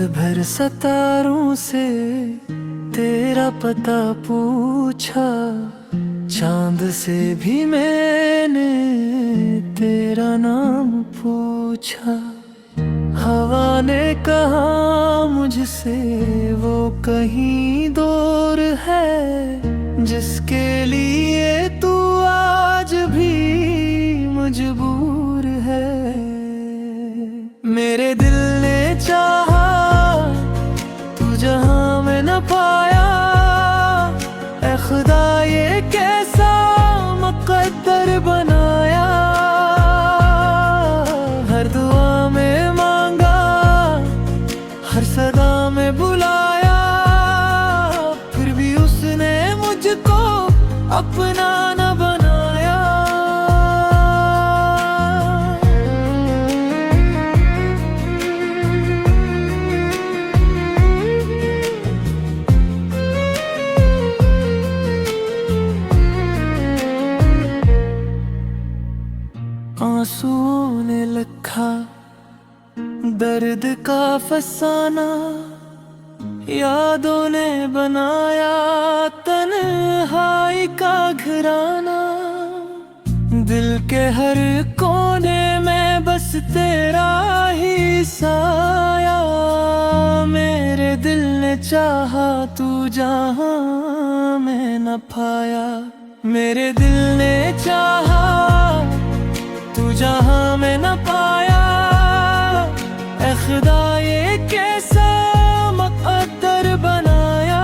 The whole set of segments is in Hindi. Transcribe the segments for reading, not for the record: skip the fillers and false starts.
भर सितारों से तेरा पता पूछा, चांद से भी मैंने तेरा नाम पूछा। हवा ने कहा मुझसे वो कहीं दूर है, जिसके लिए तू आज भी मजबूर है। मेरे दिल ने चाहा तू जहां में न पाया, ऐ खुदा ये कैसा मुकद्दर बनाया। हर दुआ में मांगा, हर सदा में बुलाया, फिर भी उसने मुझको अपना न बनाया। आंसुओं ने लिखा दर्द का फसाना, यादों ने बनाया तन्हाई का घराना। दिल के हर कोने में बस तेरा ही साया। मेरे दिल ने चाहा तू जहां मैं न पाया। मेरे दिल ने चाहा तू जहां मैं न पाया। ऐ खुदा ये कैसा मुकद्दर बनाया।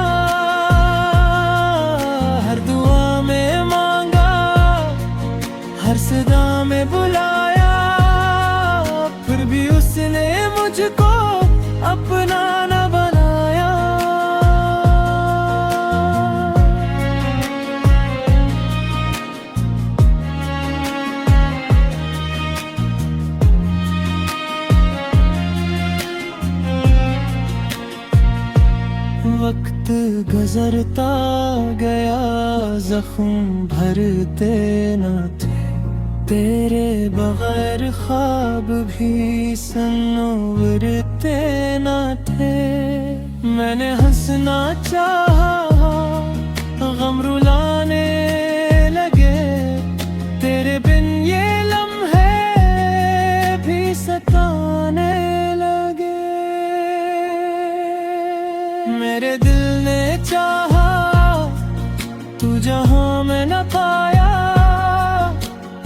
हर दुआ में मांगा, हर सदा में बुलाया, फिर भी उसने मुझको अपना न बनाया। वक्त गुजरता गया, जख्म भरते न थे, तेरे बगैर ख्वाब भी संवरते न थे। मैंने हंसना चाहा, गम रुलाने लगे, तेरे बिन ये लम्हे भी सताने लगे। मेरे दिल ने चाहा तू जहां मैं न पाया।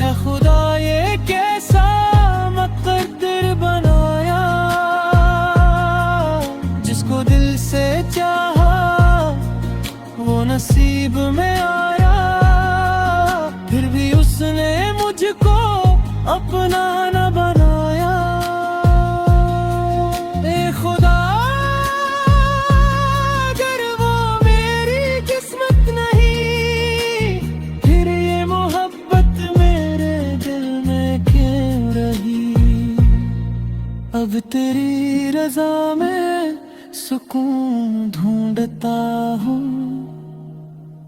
ऐ खुदा ये कैसा मुकद्दर बनाया। जिसको दिल से चाहा वो नसीब में आया, फिर भी उसने मुझको अपना न बनाया। ऐ खुदा अब तेरी रज़ा में सुकून ढूंढता हूँ।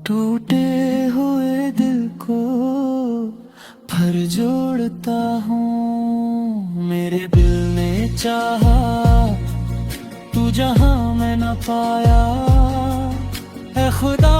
टूटे हुए दिल को फिर जोड़ता हूँ। मेरे दिल ने चाहा तू जहां मैं न पाया। ऐ खुदा